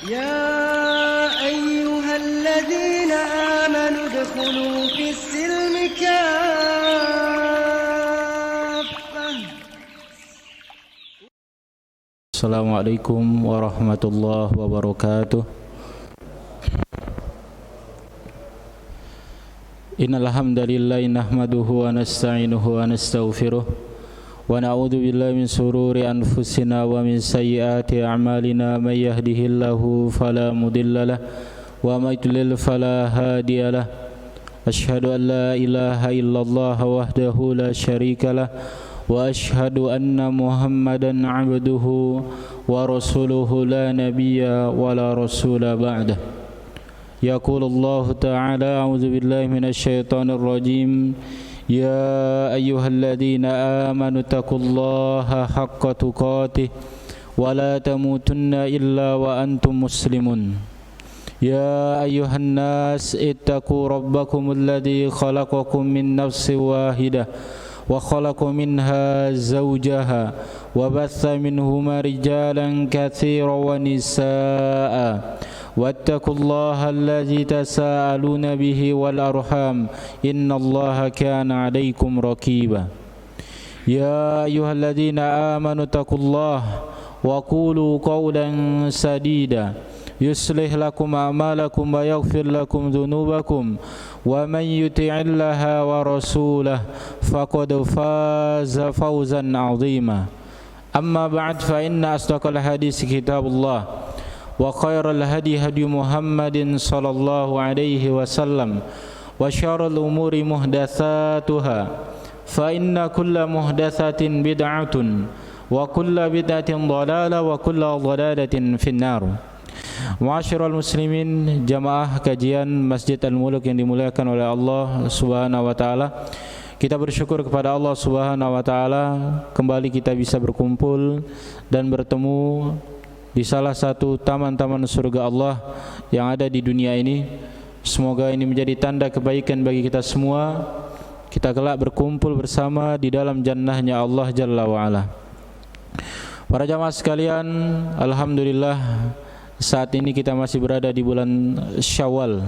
يا أيها الذين آمنوا ادخلوا في السلم كافة. Assalamualaikum warahmatullahi wabarakatuh. Innal hamdalillah nahmaduhu wa nasta'inuhu wa nastaghfiruh wa na'udzu billahi min shururi anfusina wa min sayyiati a'malina may yahdihillahu fala mudhillalah wa may yudlil fala hadiyalah. Asyhadu an la ilaha illallah wahdahu la syarikalah wa asyhadu anna Muhammadan 'abduhu wa rasuluhu la nabiyya wa la rasula ba'dah. Yaqulu Allah Ta'ala a'udzu billahi minasy syaithanir rajim. Ya ayyuhalladzina amanu taqullaha haqqa tuqatih wa la tamutunna illa wa antum muslimun. Ya ayyuhan nas ittaqu rabbakumul ladzi khalaqakum min nafsin wahidah wa khalaqa minha zawjaha wa batha minhuma rijalan katsiran wa nisaa'a wattaqullaha allazi tasaaluna bihi wal arham innallaha kana 'alaikum raqiba. Ya ayyuhalladzina amanu taqullaha wa qulu qawlan sadida yuslih lakum a'malakum wa yaghfir lakum dhunubakum wa man yuti'illaha wa rasulahu faqad faza fawzan 'azima. Amma ba'd, fa inna asdaqal hadits kitabullah wa khairal hadi hadi Muhammadin sallallahu alaihi wasallam wa syarrul umuri muhdatsatuha fa inna kulla muhdatsatin bid'atun wa kulla bid'atin dhalalah wa kulla dhalalatin finnar. Ma'asyiral muslimin, jamaah kajian Masjid Al-Muluk yang dimuliakan oleh Allah Subhanahu wa taala. Kita bersyukur kepada Allah Subhanahu wa taala kembali kita bisa berkumpul dan bertemu di salah satu taman-taman surga Allah yang ada di dunia ini. Semoga ini menjadi tanda kebaikan bagi kita semua. Kita kelak berkumpul bersama di dalam jannahnya Allah Jalla wa'ala. Para jamaah sekalian, alhamdulillah saat ini kita masih berada di bulan Syawal.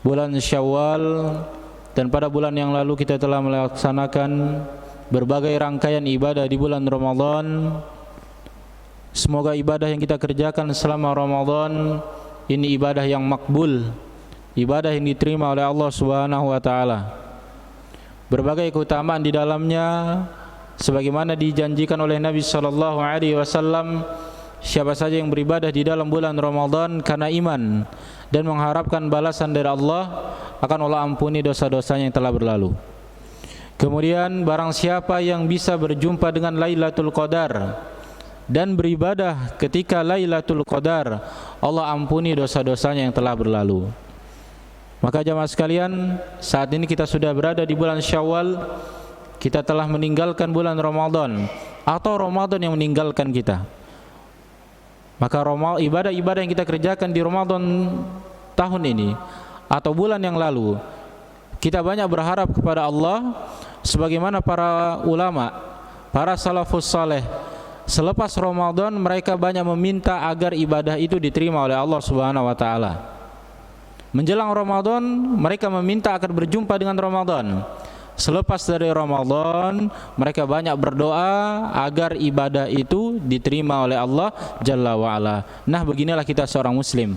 Bulan Syawal, dan pada bulan yang lalu kita telah melaksanakan berbagai rangkaian ibadah di bulan Ramadan. Semoga ibadah yang kita kerjakan selama Ramadan ini ibadah yang makbul, ibadah yang diterima oleh Allah Subhanahu wa taala. Berbagai keutamaan di dalamnya sebagaimana dijanjikan oleh Nabi sallallahu alaihi wasallam, siapa saja yang beribadah di dalam bulan Ramadan karena iman dan mengharapkan balasan dari Allah, akan Allah ampuni dosa-dosanya yang telah berlalu. Kemudian barang siapa yang bisa berjumpa dengan Lailatul Qadar dan beribadah ketika Lailatul Qadar, Allah ampuni dosa-dosanya yang telah berlalu. Maka jamaah sekalian, saat ini kita sudah berada di bulan Syawal. Kita telah meninggalkan bulan Ramadan, atau Ramadan yang meninggalkan kita. Maka ibadah-ibadah yang kita kerjakan di Ramadan tahun ini atau bulan yang lalu, kita banyak berharap kepada Allah sebagaimana para ulama, para salafus saleh selepas Ramadan mereka banyak meminta agar ibadah itu diterima oleh Allah Subhanahu wa taala. Menjelang Ramadan mereka meminta agar berjumpa dengan Ramadan. Selepas dari Ramadan mereka banyak berdoa agar ibadah itu diterima oleh Allah Jalla wa'ala. Nah, beginilah kita seorang muslim.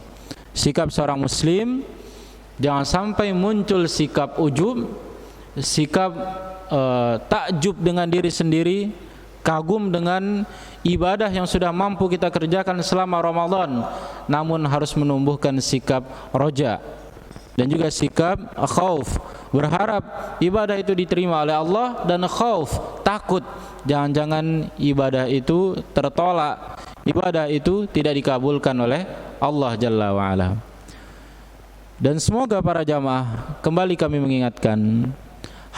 Sikap seorang muslim, jangan sampai muncul sikap ujub, sikap takjub dengan diri sendiri, kagum dengan ibadah yang sudah mampu kita kerjakan selama Ramadan, namun harus menumbuhkan sikap roja dan juga sikap khauf, berharap ibadah itu diterima oleh Allah, dan khauf, takut jangan-jangan ibadah itu tertolak, ibadah itu tidak dikabulkan oleh Allah Jalla wa'ala. Dan semoga para jamaah, kembali kami mengingatkan,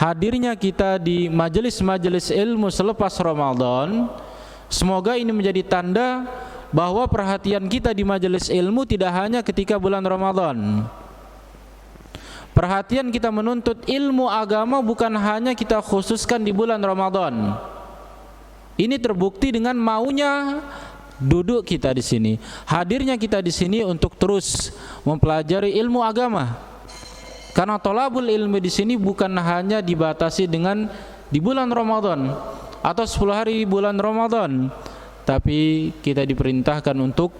hadirnya kita di majelis-majelis ilmu selepas Ramadan, semoga ini menjadi tanda bahwa perhatian kita di majelis ilmu tidak hanya ketika bulan Ramadan. Perhatian kita menuntut ilmu agama bukan hanya kita khususkan di bulan Ramadan. Ini terbukti dengan maunya duduk kita di sini, hadirnya kita di sini untuk terus mempelajari ilmu agama. Karena thalabul ilmi di sini bukan hanya dibatasi dengan di bulan Ramadan atau 10 hari bulan Ramadan, tapi kita diperintahkan untuk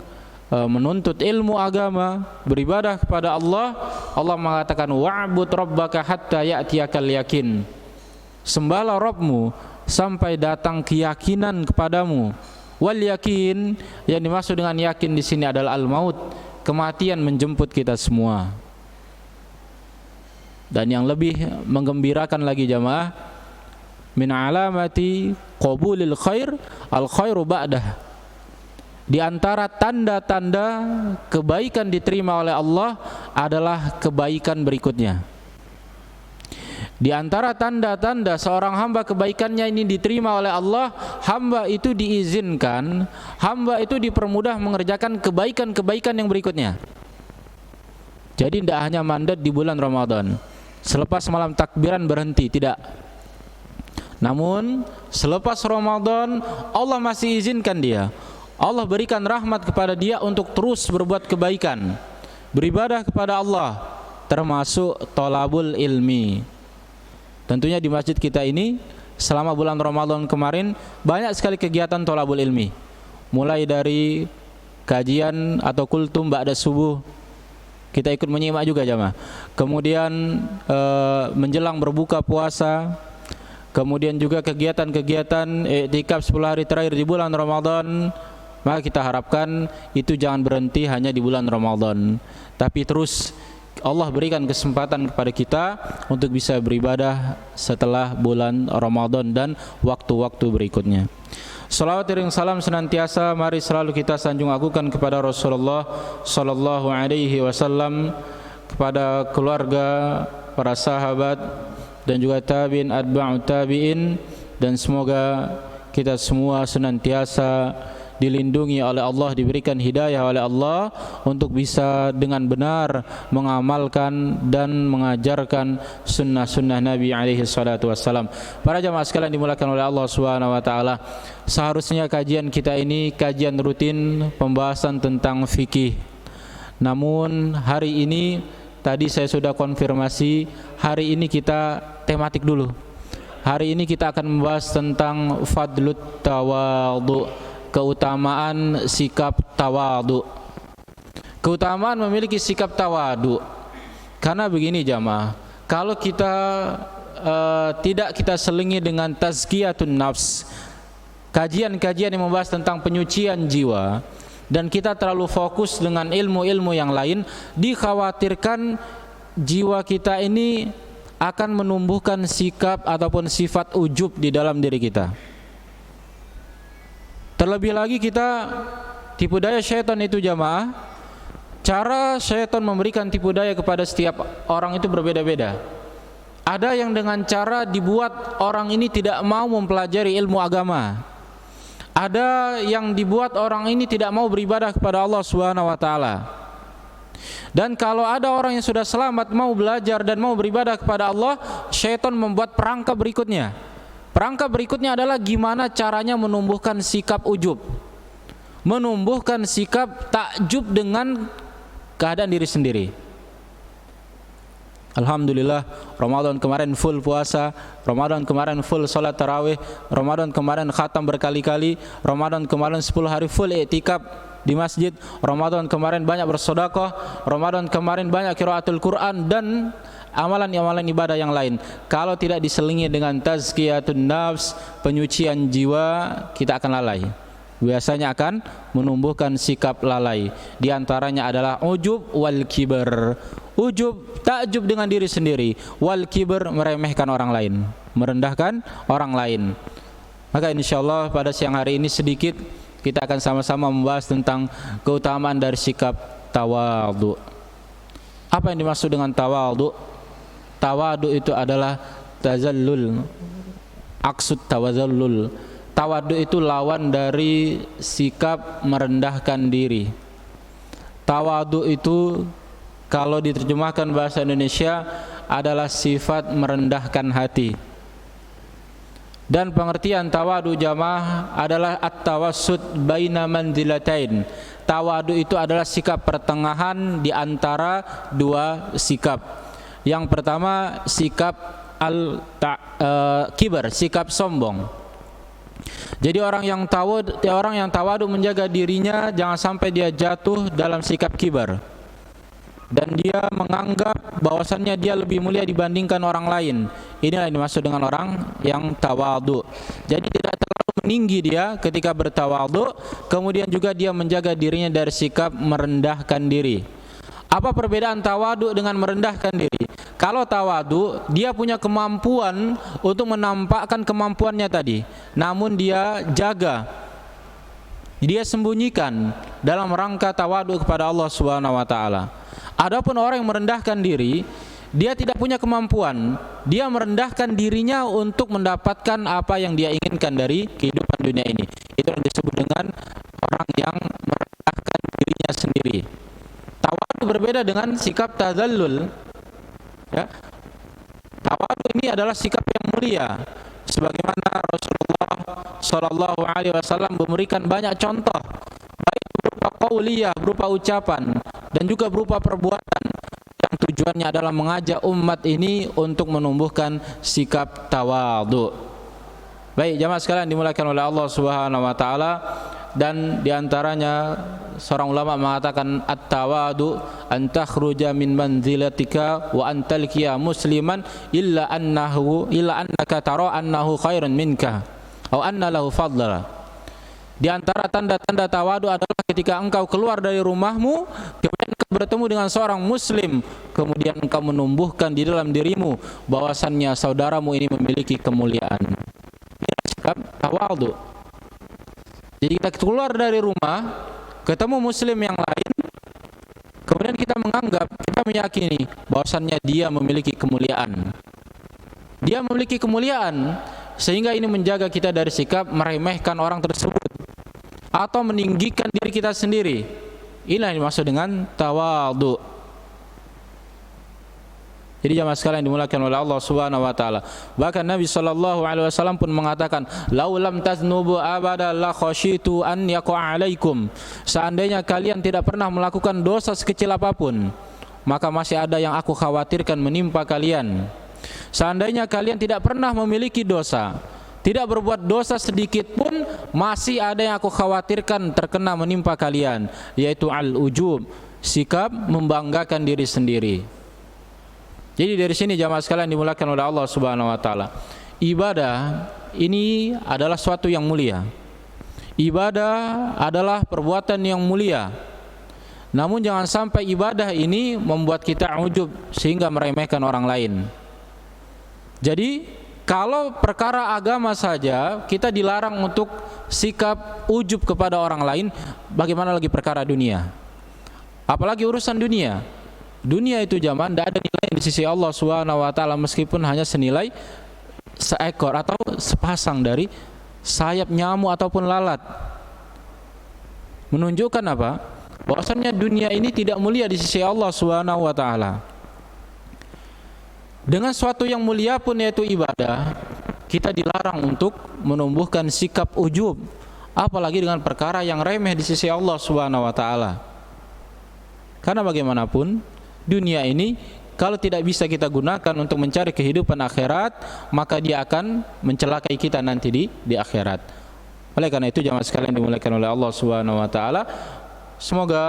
menuntut ilmu agama, beribadah kepada Allah. Allah mengatakan wa'bud rabbaka hatta ya'tiyakal yakin. Sembahlah Rabbmu sampai datang keyakinan kepadamu. Wal yakin, yang dimaksud dengan yakin di sini adalah al-maut, kematian menjemput kita semua. Dan yang lebih menggembirakan lagi jamaah, min alamati qabulil khair al khairu ba'dah. Di antara tanda-tanda kebaikan diterima oleh Allah adalah kebaikan berikutnya. Di antara tanda-tanda seorang hamba kebaikannya ini diterima oleh Allah, hamba itu diizinkan, hamba itu dipermudah mengerjakan kebaikan-kebaikan yang berikutnya. Jadi tidak hanya mandat di bulan Ramadan, selepas malam takbiran berhenti, tidak. Namun selepas Ramadan Allah masih izinkan dia, Allah berikan rahmat kepada dia untuk terus berbuat kebaikan, beribadah kepada Allah, termasuk thalabul ilmi. Tentunya di masjid kita ini selama bulan Ramadan kemarin banyak sekali kegiatan thalabul ilmi. Mulai dari kajian atau kultum ba'da subuh, kita ikut menyimak juga jamaah. Kemudian menjelang berbuka puasa, kemudian juga kegiatan-kegiatan i'tikaf 10 hari terakhir di bulan Ramadan. Maka kita harapkan itu jangan berhenti hanya di bulan Ramadan, tapi terus Allah berikan kesempatan kepada kita untuk bisa beribadah setelah bulan Ramadan dan waktu-waktu berikutnya. Salawat dan salam senantiasa mari selalu kita sanjung agukan kepada Rasulullah sallallahu alaihi wasallam, kepada keluarga, para sahabat dan juga tabi'in atba'ut tabi'in, dan semoga kita semua senantiasa dilindungi oleh Allah, diberikan hidayah oleh Allah untuk bisa dengan benar mengamalkan dan mengajarkan sunnah-sunnah Nabi alaihi salatu wassalam. Para jamaah sekalian dimulakan oleh Allah Subhanahu wa taala, seharusnya kajian kita ini kajian rutin pembahasan tentang fikih. Namun hari ini tadi saya sudah konfirmasi, hari ini kita tematik dulu. Hari ini kita akan membahas tentang fadlut tawadhu, keutamaan sikap tawadu. Keutamaan memiliki sikap tawadu. Karena begini jamaah, kalau kita tidak kita selingi dengan tazkiyatun nafs, kajian-kajian yang membahas tentang penyucian jiwa, dan kita terlalu fokus dengan ilmu-ilmu yang lain, dikhawatirkan jiwa kita ini akan menumbuhkan sikap ataupun sifat ujub di dalam diri kita. Terlebih lagi kita tipu daya syaitan itu jamaah, cara syaitan memberikan tipu daya kepada setiap orang itu berbeda-beda. Ada yang dengan cara dibuat orang ini tidak mau mempelajari ilmu agama. Ada yang dibuat orang ini tidak mau beribadah kepada Allah Subhanahu wa taala. Dan kalau ada orang yang sudah selamat mau belajar dan mau beribadah kepada Allah, syaitan membuat perangkap berikutnya. Perangkap berikutnya adalah gimana caranya menumbuhkan sikap ujub, menumbuhkan sikap takjub dengan keadaan diri sendiri. Alhamdulillah, Ramadan kemarin full puasa, Ramadan kemarin full salat tarawih, Ramadan kemarin khatam berkali-kali, Ramadan kemarin 10 hari full i'tikaf di masjid, Ramadan kemarin banyak bersedekah, Ramadan kemarin banyak qiraatul Quran dan amalan-amalan ibadah yang lain. Kalau tidak diselingi dengan tazkiyatun nafs, penyucian jiwa, kita akan lalai. Biasanya akan menumbuhkan sikap lalai. Di antaranya adalah ujub wal kibar. Ujub, takjub dengan diri sendiri. Wal kibar, meremehkan orang lain, merendahkan orang lain. Maka insyaallah pada siang hari ini sedikit kita akan sama-sama membahas tentang keutamaan dari sikap tawadhu. Apa yang dimaksud dengan tawadhu? Tawadu itu adalah tazallul, aksud tawazallul. Tawadu itu lawan dari sikap merendahkan diri. Tawadu itu kalau diterjemahkan bahasa Indonesia adalah sifat merendahkan hati. Dan pengertian tawadu jamaah adalah at-tawassut baina manzilatain. Tawadu itu adalah sikap pertengahan di antara dua sikap. Yang pertama sikap kibar, sikap sombong. Jadi orang yang tawadu menjaga dirinya jangan sampai dia jatuh dalam sikap kibar. Dan dia menganggap bahwasannya dia lebih mulia dibandingkan orang lain. Inilah yang dimaksud dengan orang yang tawadu. Jadi tidak terlalu meninggi dia ketika bertawadu, kemudian juga dia menjaga dirinya dari sikap merendahkan diri. Apa perbedaan tawadu dengan merendahkan diri? Kalau tawadu, dia punya kemampuan untuk menampakkan kemampuannya tadi, namun dia jaga, dia sembunyikan dalam rangka tawadu kepada Allah Subhanahu wa taala. Adapun orang yang merendahkan diri, dia tidak punya kemampuan, dia merendahkan dirinya untuk mendapatkan apa yang dia inginkan dari kehidupan dunia ini. Itu yang disebut dengan orang yang merendahkan dirinya sendiri. Tawadu berbeda dengan sikap tazallul. Ya. Tawadu ini adalah sikap yang mulia, sebagaimana Rasulullah Shallallahu Alaihi Wasallam memberikan banyak contoh, baik berupa qauliyah, berupa ucapan, dan juga berupa perbuatan yang tujuannya adalah mengajak umat ini untuk menumbuhkan sikap tawadu. Baik jamaah sekalian dimuliakan oleh Allah Subhanahu wa taala, dan diantaranya seorang ulama mengatakan at-tawadu an takhruja min manzilatika wa an talqiya musliman illa annaka tara annahu khairun minka atau anna lahu fadla. Di antara tanda-tanda tawadu adalah ketika engkau keluar dari rumahmu, kemudian engkau bertemu dengan seorang muslim, kemudian engkau menumbuhkan di dalam dirimu bahwasannya saudaramu ini memiliki kemuliaan. Ini sikap tawadu. Jadi kita keluar dari rumah, ketemu muslim yang lain, kemudian kita menganggap, kita meyakini bahwasannya dia memiliki kemuliaan. Dia memiliki kemuliaan, sehingga ini menjaga kita dari sikap meremehkan orang tersebut atau meninggikan diri kita sendiri. Inilah yang dimaksud dengan tawadhu. Jadi jamaah sekalian dimulakan oleh Allah Subhanahu wa taala. Bahkan Nabi sallallahu alaihi wasallam pun mengatakan, "Lau lam taznubu abada la khasyitu an yaqa 'alaikum." Seandainya kalian tidak pernah melakukan dosa sekecil apapun, maka masih ada yang aku khawatirkan menimpa kalian. Seandainya kalian tidak pernah memiliki dosa, tidak berbuat dosa sedikit pun, masih ada yang aku khawatirkan terkena menimpa kalian, yaitu al-ujub, sikap membanggakan diri sendiri. Jadi dari sini jamaah sekalian dimulakan oleh Allah Subhanahu wa taala, ibadah ini adalah suatu yang mulia. Ibadah adalah perbuatan yang mulia. Namun jangan sampai ibadah ini membuat kita ujub sehingga meremehkan orang lain. Jadi kalau perkara agama saja kita dilarang untuk sikap ujub kepada orang lain, bagaimana lagi perkara dunia? Apalagi urusan dunia. Dunia itu jamaah tidak ada nilai di sisi Allah Subhanahu wa taala meskipun hanya senilai seekor atau sepasang dari sayap nyamuk ataupun lalat. Menunjukkan apa? Bahwasannya dunia ini tidak mulia di sisi Allah Subhanahu wa taala. Dengan suatu yang mulia pun yaitu ibadah, kita dilarang untuk menumbuhkan sikap ujub, apalagi dengan perkara yang remeh di sisi Allah Subhanahu wa taala. Karena bagaimanapun dunia ini kalau tidak bisa kita gunakan untuk mencari kehidupan akhirat, maka dia akan mencelakai kita nanti di akhirat. Oleh karena itu jamaah sekalian dimuliakan oleh Allah Subhanahu wa taala, semoga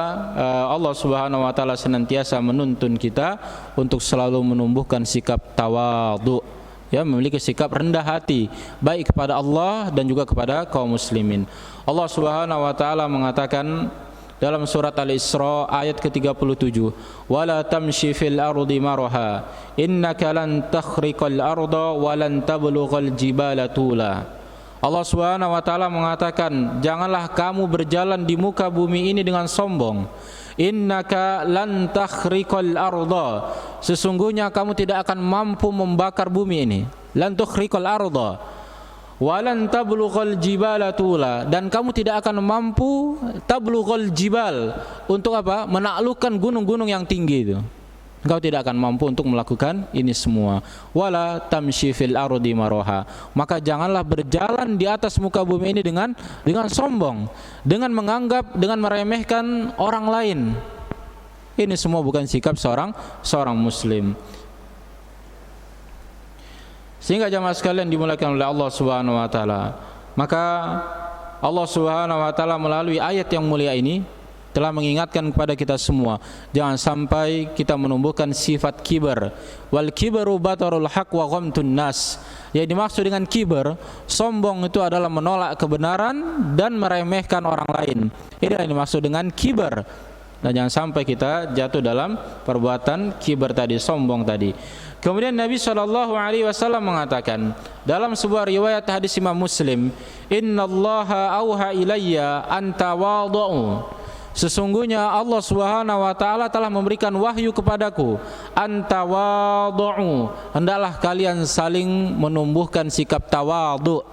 Allah Subhanahu wa taala senantiasa menuntun kita untuk selalu menumbuhkan sikap tawadhu, ya, memiliki sikap rendah hati baik kepada Allah dan juga kepada kaum muslimin. Allah Subhanahu wa taala mengatakan dalam surat Al-Isra ayat ke-37, wala tamshi fil ardi maraha innaka lan takhriqal arda wa lan tablughal jibala tula. Allah Subhanahu wa taala mengatakan, janganlah kamu berjalan di muka bumi ini dengan sombong. Innaka lan takhriqal arda, sesungguhnya kamu tidak akan mampu membakar bumi ini. Lan tukhriqal arda walan tablughal jibala tula, dan kamu tidak akan mampu tablughal jibal, untuk apa? Menaklukkan gunung-gunung yang tinggi itu. Engkau tidak akan mampu untuk melakukan ini semua. Wala tamshi fil ardi maraha. Maka janganlah berjalan di atas muka bumi ini dengan sombong, dengan menganggap, dengan meremehkan orang lain. Ini semua bukan sikap seorang muslim. Sehingga jamaah sekalian dimuliakan oleh Allah Subhanahu wa taala, maka Allah Subhanahu wa taala melalui ayat yang mulia ini telah mengingatkan kepada kita semua, jangan sampai kita menumbuhkan sifat kibar. Wal kibaru batarul haq wa ghamtun nas. Yang dimaksud dengan kibar, sombong itu adalah menolak kebenaran dan meremehkan orang lain. Ini yang dimaksud dengan kibar. Dan jangan sampai kita jatuh dalam perbuatan kibar tadi, sombong tadi. Kemudian Nabi SAW mengatakan dalam sebuah riwayat hadis Imam Muslim, Innallaha auha ilayya an tawadhu. Sesungguhnya Allah Subhanahu wa taala telah memberikan wahyu kepadaku, an tawadhu, hendaklah kalian saling menumbuhkan sikap tawadhu.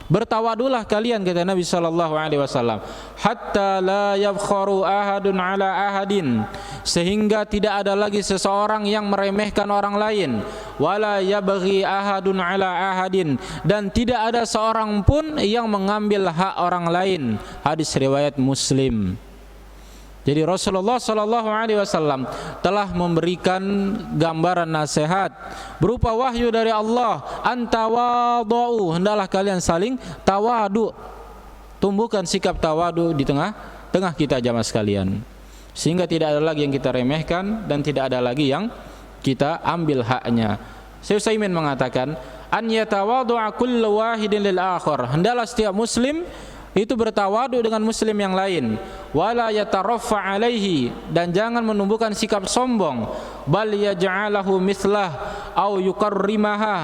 Bertawadulah kalian, kata Nabi sallallahu alaihi wasallam, hatta la yabkharu ahadun ala ahadin, sehingga tidak ada lagi seseorang yang meremehkan orang lain, wala yabghi ahadun ala ahadin, dan tidak ada seorang pun yang mengambil hak orang lain. Hadis riwayat Muslim. Jadi Rasulullah sallallahu alaihi wasallam telah memberikan gambaran nasihat berupa wahyu dari Allah, antawadhu, hendaklah kalian saling tawadu. Tumbuhkan sikap tawadu di tengah kita jamaah sekalian, sehingga tidak ada lagi yang kita remehkan dan tidak ada lagi yang kita ambil haknya. Syekh Utsaimin mengatakan, an yatawadhu'a kullu wahidin lil akhar, hendaklah setiap muslim itu bertawadu dengan muslim yang lain, wala yataraffa alaihi, dan jangan menumbuhkan sikap sombong, bal yaj'alahu mithlah au yukarrimaha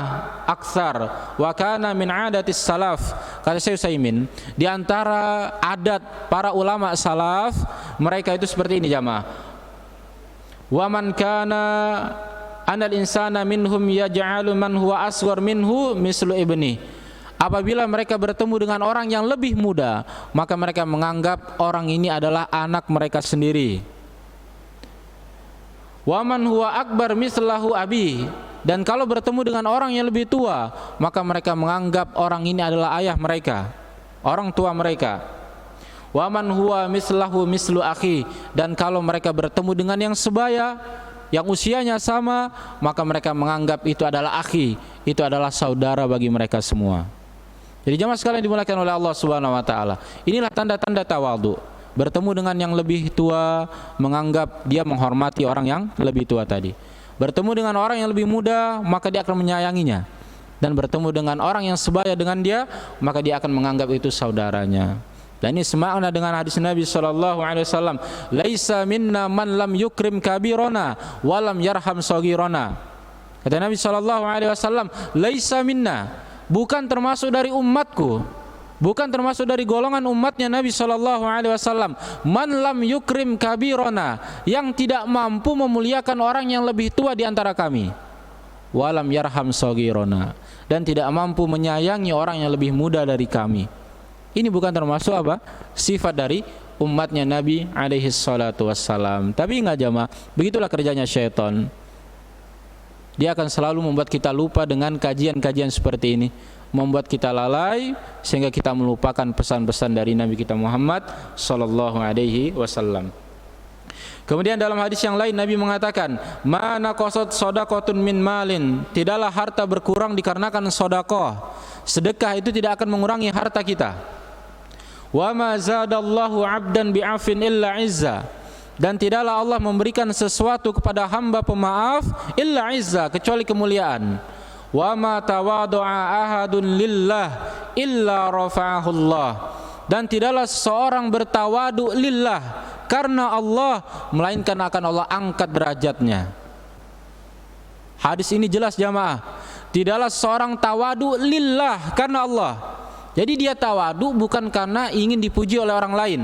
aktsar wa kana min adatis salaf. Kata Syekh Utsaimin, di antara adat para ulama salaf, mereka itu seperti ini jamaah, wa man kana anal insana minhum yaj'alu man huwa asghar minhu mislu ibni. Apabila mereka bertemu dengan orang yang lebih muda, maka mereka menganggap orang ini adalah anak mereka sendiri. Wa man huwa akbar mislahu abi, dan kalau bertemu dengan orang yang lebih tua, maka mereka menganggap orang ini adalah ayah mereka, orang tua mereka. Wa man huwa mislahu mislu akhi, dan kalau mereka bertemu dengan yang sebaya, yang usianya sama, maka mereka menganggap itu adalah akhi, itu adalah saudara bagi mereka semua. Jadi jemaah sekalian dimuliakan oleh Allah Subhanahu wa taala, inilah tanda-tanda tawadhu. Bertemu dengan yang lebih tua, menganggap dia menghormati orang yang lebih tua tadi. Bertemu dengan orang yang lebih muda, maka dia akan menyayanginya. Dan bertemu dengan orang yang sebaya dengan dia, maka dia akan menganggap itu saudaranya. Dan ini semakna dengan hadis Nabi sallallahu alaihi wasallam, laisa minna man lam yukrim kabirona wa lam yarham saghirona. Kata Nabi sallallahu alaihi wasallam, laisa minna, bukan termasuk dari umatku, bukan termasuk dari golongan umatnya Nabi sallallahu alaihi wasallam, man lam yukrim kabirona, yang tidak mampu memuliakan orang yang lebih tua di antara kami, walam yarham saghirona, dan tidak mampu menyayangi orang yang lebih muda dari kami. Ini bukan termasuk apa? Sifat dari umatnya Nabi alaihi salatu wassalam. Tapi ingat jamaah, begitulah kerjanya syaitan. Dia akan selalu membuat kita lupa dengan kajian-kajian seperti ini, membuat kita lalai sehingga kita melupakan pesan-pesan dari Nabi kita Muhammad sallallahu alaihi wasallam. Kemudian dalam hadis yang lain Nabi mengatakan, "Ma naqasat shadaqatun min malin", tidaklah harta berkurang dikarenakan sedekah. Sedekah itu tidak akan mengurangi harta kita. "Wa ma zadallahu 'abdan bi'afin illa 'izza", dan tidaklah Allah memberikan sesuatu kepada hamba pemaaf illa izza, kecuali kemuliaan. Wa ma tawadhu'a ahadun lillah illa rafa'ahu Allah, dan tidaklah seseorang bertawadu lillah, karena Allah, melainkan akan Allah angkat derajatnya. Hadis ini jelas jamaah, tidaklah seseorang tawadu lillah, karena Allah. Jadi dia tawadu bukan karena ingin dipuji oleh orang lain.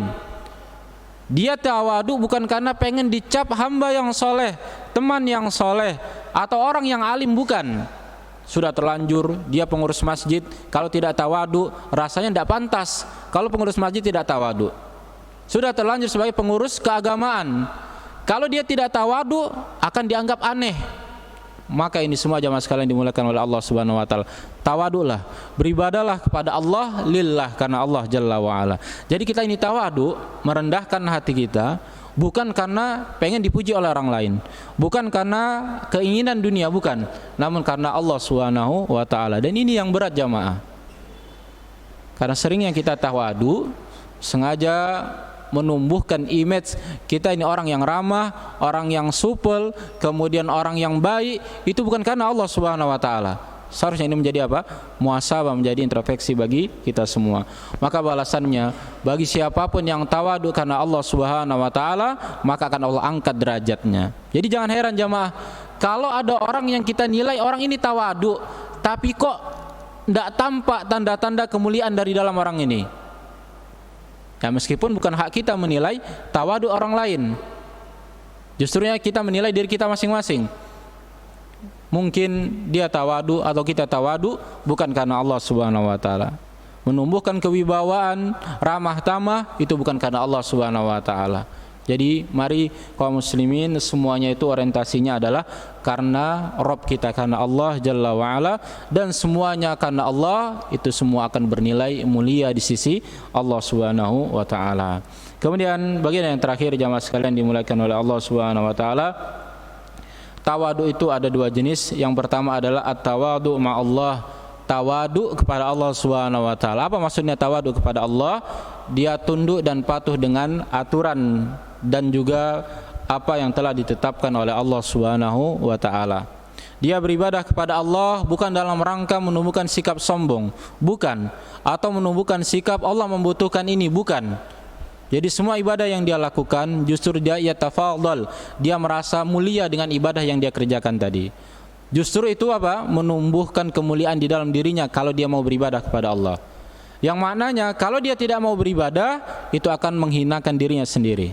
Dia tawadu bukan karena pengen dicap hamba yang soleh, teman yang soleh, atau orang yang alim, bukan. Sudah terlanjur dia pengurus masjid, kalau tidak tawadu rasanya tidak pantas kalau pengurus masjid tidak tawadu. Sudah terlanjur sebagai pengurus keagamaan, Kalau dia tidak tawadu akan dianggap aneh. Maka ini semua jamaah sekalian dimuliakan oleh Allah Subhanahu wa taala. Tawadulah, beribadahlah kepada Allah lillah, karena Allah Jalla wa ala. Jadi kita ini tawadu, merendahkan hati kita bukan karena pengen dipuji oleh orang lain, bukan karena keinginan dunia, bukan, namun karena Allah Subhanahu wa taala. Dan ini yang berat jamaah. Karena seringnya kita tawadu sengaja menumbuhkan image kita ini orang yang ramah, orang yang supel, kemudian orang yang baik, itu bukan karena Allah Subhanahu wa taala. Seharusnya ini menjadi apa? Muhasabah, menjadi introspeksi bagi kita semua. Maka balasannya bagi siapapun yang tawadu karena Allah Subhanahu wa taala, maka akan Allah angkat derajatnya. Jadi jangan heran jamaah, kalau ada orang yang kita nilai orang ini tawadu, tapi kok tidak tampak tanda-tanda kemuliaan dari dalam orang ini. Ya, meskipun bukan hak kita menilai tawadu orang lain, justrunya kita menilai diri kita masing-masing. Mungkin dia tawadu atau kita tawadu bukan karena Allah Subhanahu wa taala. Menumbuhkan kewibawaan, ramah tamah, itu bukan karena Allah Subhanahu wa taala. Jadi mari kaum muslimin semuanya itu orientasinya adalah karena Rabb kita, karena Allah Jalla wa ala, dan semuanya karena Allah, itu semua akan bernilai mulia di sisi Allah Subhanahu wa taala. Kemudian bagian yang terakhir jamaah sekalian dimuliakan oleh Allah Subhanahu wa taala, tawadu itu ada dua jenis. Yang pertama adalah at-tawadu ma'allah, tawadu kepada Allah Subhanahu wa taala. Apa maksudnya tawadu kepada Allah? Dia tunduk dan patuh dengan aturan dan juga apa yang telah ditetapkan oleh Allah Subhanahu wa taala. Dia beribadah kepada Allah bukan dalam rangka menumbuhkan sikap sombong, bukan, atau menumbuhkan sikap Allah membutuhkan ini, bukan. Jadi semua ibadah yang dia lakukan justru dia yatafadhal, dia merasa mulia dengan ibadah yang dia kerjakan tadi. Justru itu apa? Menumbuhkan kemuliaan di dalam dirinya kalau dia mau beribadah kepada Allah. Yang maknanya kalau dia tidak mau beribadah, itu akan menghinakan dirinya sendiri.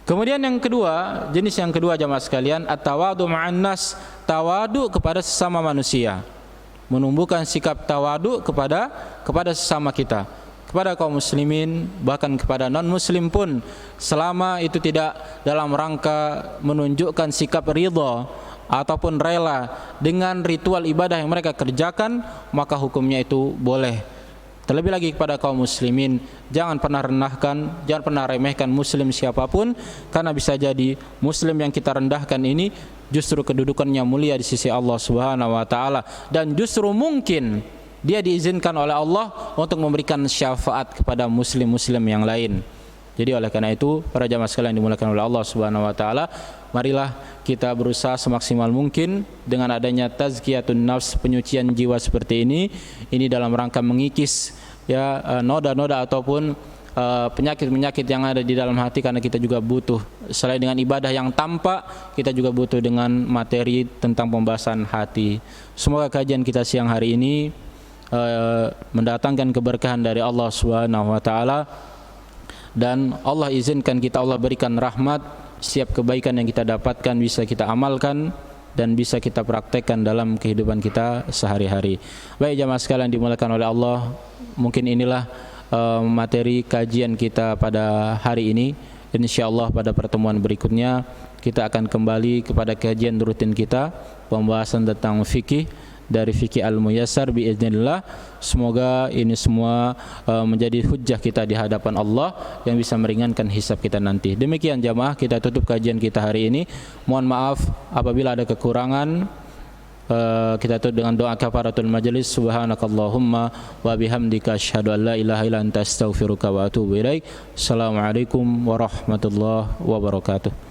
Kemudian yang kedua, jenis yang kedua jamaah sekalian, at-tawadu ma'an nas, tawadu kepada sesama manusia. Menumbuhkan sikap tawadu kepada sesama kita, kepada kaum muslimin, bahkan kepada non muslim pun, selama itu tidak dalam rangka menunjukkan sikap ridha ataupun rela dengan ritual ibadah yang mereka kerjakan, maka hukumnya itu boleh. Terlebih lagi kepada kaum muslimin, jangan pernah rendahkan, jangan pernah remehkan muslim siapapun, karena bisa jadi muslim yang kita rendahkan ini justru kedudukannya mulia di sisi Allah Subhanahu wa taala, dan justru mungkin dia diizinkan oleh Allah untuk memberikan syafaat kepada muslim-muslim yang lain. Jadi oleh karena itu, para jamaah sekalian dimuliakan oleh Allah Subhanahu wa taala, marilah kita berusaha semaksimal mungkin dengan adanya tazkiyatun nafs, penyucian jiwa seperti ini dalam rangka mengikis ya noda-noda ataupun penyakit-penyakit yang ada di dalam hati, karena kita juga butuh selain dengan ibadah yang tampak, kita juga butuh dengan materi tentang pembahasan hati. Semoga kajian kita siang hari ini mendatangkan keberkahan dari Allah Subhanahu wa taala, dan Allah izinkan kita, Allah berikan rahmat, setiap kebaikan yang kita dapatkan bisa kita amalkan dan bisa kita praktekkan dalam kehidupan kita sehari-hari. Baik jamaah sekalian dimuliakan oleh Allah, mungkin inilah materi kajian kita pada hari ini. Insyaallah pada pertemuan berikutnya kita akan kembali kepada kajian rutin kita, pembahasan tentang fikih dari fikih al-muyassar biiznillah. Semoga ini semua menjadi hujjah kita di hadapan Allah yang bisa meringankan hisab kita nanti. Demikian jamaah, kita tutup kajian kita hari ini. Mohon maaf apabila ada kekurangan. Kita tutup dengan doa kafaratul majlis. Subhanakallahumma wa bihamdika asyhadu an la ilaha illa anta astaghfiruka wa atubu ilaik. Assalamualaikum warahmatullahi wabarakatuh.